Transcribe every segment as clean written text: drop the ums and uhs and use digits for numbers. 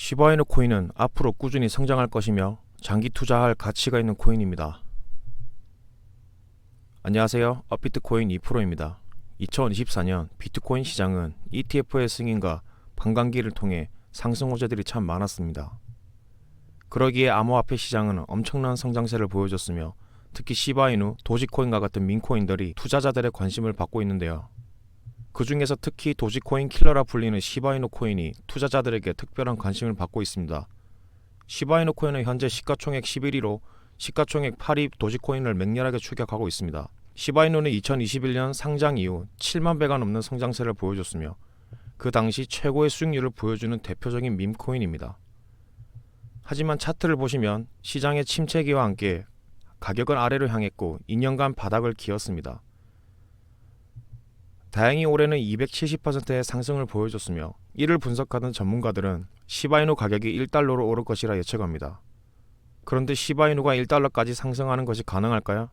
시바이누 코인은 앞으로 꾸준히 성장할 것이며 장기 투자할 가치가 있는 코인입니다. 안녕하세요. 업비트코인 2프로입니다. 2024년 비트코인 시장은 ETF의 승인과 반감기를 통해 상승 호재들이 참 많았습니다. 그러기에 암호화폐 시장은 엄청난 성장세를 보여줬으며 특히 시바이누, 도지코인과 같은 민코인들이 투자자들의 관심을 받고 있는데요. 그 중에서 특히 도지코인 킬러라 불리는 시바이누 코인이 투자자들에게 특별한 관심을 받고 있습니다. 시바이누 코인은 현재 시가총액 11위로 시가총액 8위 도지코인을 맹렬하게 추격하고 있습니다. 시바이누는 2021년 상장 이후 7만 배가 넘는 성장세를 보여줬으며 그 당시 최고의 수익률을 보여주는 대표적인 밈코인입니다. 하지만 차트를 보시면 시장의 침체기와 함께 가격은 아래로 향했고 2년간 바닥을 기었습니다. 다행히 올해는 270%의 상승을 보여줬으며 이를 분석하는 전문가들은 시바이누 가격이 1달러로 오를 것이라 예측합니다. 그런데 시바이누가 1달러까지 상승하는 것이 가능할까요?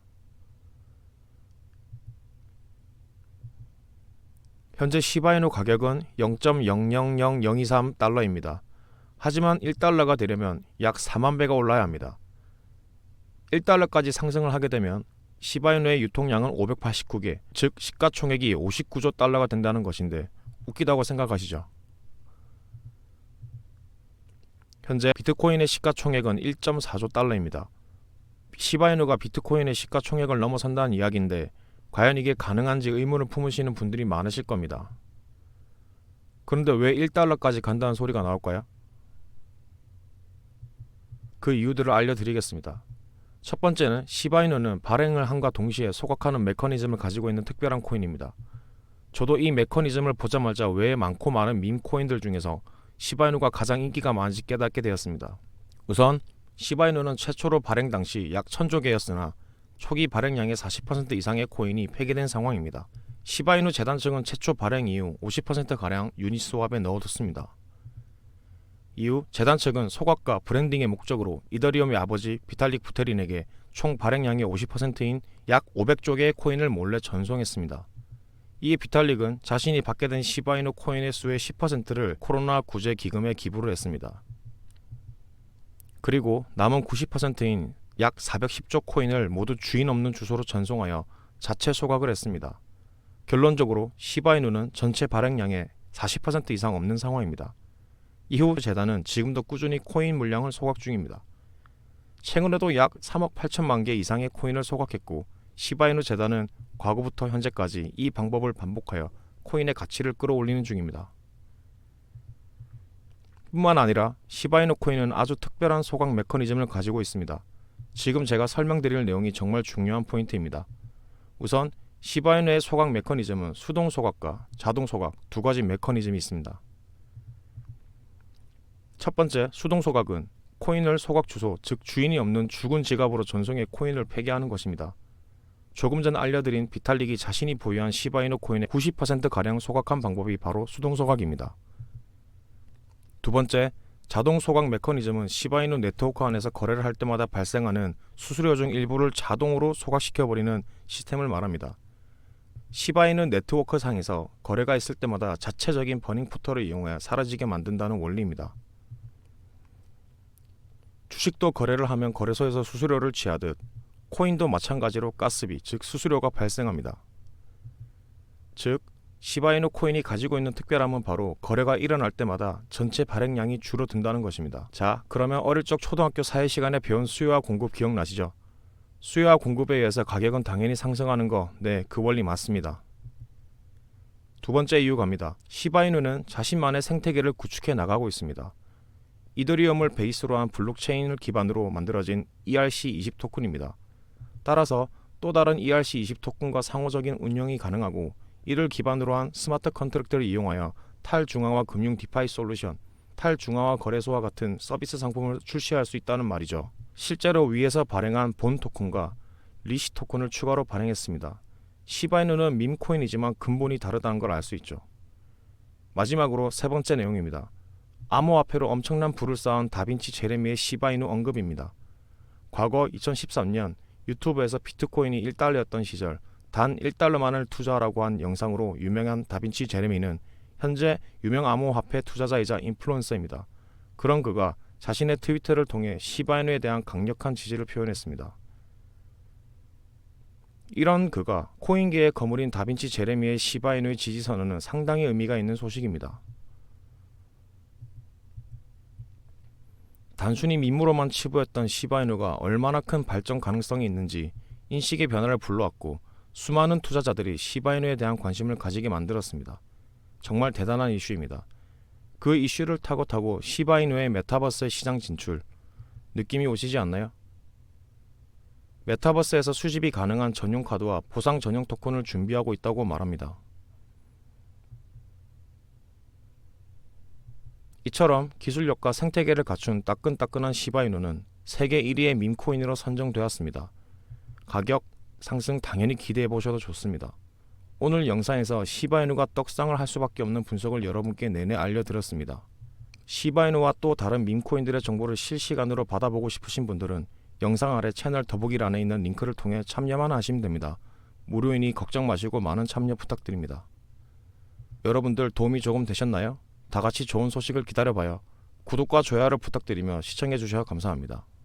현재 시바이누 가격은 0.000023달러입니다. 하지만 1달러가 되려면 약 4만 배가 올라야 합니다. 1달러까지 상승을 하게 되면 시바이누의 유통량은 589개, 즉 시가총액이 59조 달러가 된다는 것인데 웃기다고 생각하시죠? 현재 비트코인의 시가총액은 1.4조 달러입니다. 시바이누가 비트코인의 시가총액을 넘어선다는 이야기인데 과연 이게 가능한지 의문을 품으시는 분들이 많으실 겁니다. 그런데 왜 1달러까지 간다는 소리가 나올까요? 그 이유들을 알려드리겠습니다. 첫 번째는 시바이누는 발행을 함과 동시에 소각하는 메커니즘을 가지고 있는 특별한 코인입니다. 저도 이 메커니즘을 보자마자 왜 많고 많은 밈코인들 중에서 시바이누가 가장 인기가 많은지 깨닫게 되었습니다. 우선 시바이누는 최초로 발행 당시 약 1000조 개였으나 초기 발행량의 40% 이상의 코인이 폐기된 상황입니다. 시바이누 재단 측은 최초 발행 이후 50%가량 유니스왑에 넣어뒀습니다. 이후 재단 측은 소각과 브랜딩의 목적으로 이더리움의 아버지 비탈릭 부테린에게 총 발행량의 50%인 약 500조 개의 코인을 몰래 전송했습니다. 이에 비탈릭은 자신이 받게 된 시바이누 코인의 수의 10%를 코로나 구제 기금에 기부를 했습니다. 그리고 남은 90%인 약 410조 코인을 모두 주인 없는 주소로 전송하여 자체 소각을 했습니다. 결론적으로 시바이누는 전체 발행량의 40% 이상 없는 상황입니다. 이후 재단은 지금도 꾸준히 코인 물량을 소각 중입니다. 최근에도 약 3억 8천만 개 이상의 코인을 소각했고 시바이누 재단은 과거부터 현재까지 이 방법을 반복하여 코인의 가치를 끌어올리는 중입니다. 뿐만 아니라 시바이누 코인은 아주 특별한 소각 메커니즘을 가지고 있습니다. 지금 제가 설명드릴 내용이 정말 중요한 포인트입니다. 우선 시바이누의 소각 메커니즘은 수동 소각과 자동 소각 두 가지 메커니즘이 있습니다. 첫 번째 수동 소각은 코인을 소각 주소, 즉 주인이 없는 죽은 지갑으로 전송해 코인을 폐기하는 것입니다. 조금 전 알려드린 비탈릭이 자신이 보유한 시바이누 코인의 90%가량 소각한 방법이 바로 수동 소각입니다. 두 번째, 자동 소각 메커니즘은 시바이누 네트워크 안에서 거래를 할 때마다 발생하는 수수료 중 일부를 자동으로 소각시켜버리는 시스템을 말합니다. 시바이누 네트워크 상에서 거래가 있을 때마다 자체적인 버닝 포털을 이용해 사라지게 만든다는 원리입니다. 주식도 거래를 하면 거래소에서 수수료를 취하듯 코인도 마찬가지로 가스비, 즉 수수료가 발생합니다. 즉 시바이누 코인이 가지고 있는 특별함은 바로 거래가 일어날 때마다 전체 발행량이 줄어든다는 것입니다. 자, 그러면 어릴 적 초등학교 사회 시간에 배운 수요와 공급 기억나시죠? 수요와 공급에 의해서 가격은 당연히 상승하는 거, 네, 그 원리 맞습니다. 두 번째 이유 갑니다. 시바이누는 자신만의 생태계를 구축해 나가고 있습니다. 이더리움을 베이스로 한 블록체인을 기반으로 만들어진 ERC20 토큰입니다. 따라서 또 다른 ERC20 토큰과 상호적인 운영이 가능하고 이를 기반으로 한 스마트 컨트랙트를 이용하여 탈중앙화 금융 디파이 솔루션, 탈중앙화 거래소와 같은 서비스 상품을 출시할 수 있다는 말이죠. 실제로 위에서 발행한 본 토큰과 리시 토큰을 추가로 발행했습니다. 시바이누는 밈코인이지만 근본이 다르다는 걸 알 수 있죠. 마지막으로 세 번째 내용입니다. 암호화폐로 엄청난 부를 쌓은 다빈치 제레미의 시바이누 언급입니다. 과거 2013년 유튜브에서 비트코인이 1달러였던 시절 단 1달러만을 투자하라고 한 영상으로 유명한 다빈치 제레미는 현재 유명 암호화폐 투자자이자 인플루언서입니다. 그런 그가 자신의 트위터를 통해 시바이누에 대한 강력한 지지를 표현했습니다. 이런 그가 코인계의 거물인 다빈치 제레미의 시바이누의 지지 선언은 상당히 의미가 있는 소식입니다. 단순히 밈으로만 치부했던 시바이누가 얼마나 큰 발전 가능성이 있는지 인식의 변화를 불러왔고 수많은 투자자들이 시바이누에 대한 관심을 가지게 만들었습니다. 정말 대단한 이슈입니다. 그 이슈를 타고 시바이누의 메타버스의 시장 진출, 느낌이 오시지 않나요? 메타버스에서 수집이 가능한 전용 카드와 보상 전용 토큰을 준비하고 있다고 말합니다. 이처럼 기술력과 생태계를 갖춘 따끈따끈한 시바이누는 세계 1위의 밈코인으로 선정되었습니다. 가격 상승 당연히 기대해보셔도 좋습니다. 오늘 영상에서 시바이누가 떡상을 할 수밖에 없는 분석을 여러분께 내내 알려드렸습니다. 시바이누와 또 다른 밈코인들의 정보를 실시간으로 받아보고 싶으신 분들은 영상 아래 채널 더보기란에 있는 링크를 통해 참여만 하시면 됩니다. 무료이니 걱정 마시고 많은 참여 부탁드립니다. 여러분들 도움이 조금 되셨나요? 다같이 좋은 소식을 기다려봐요. 구독과 좋아요를 부탁드리며 시청해주셔서 감사합니다.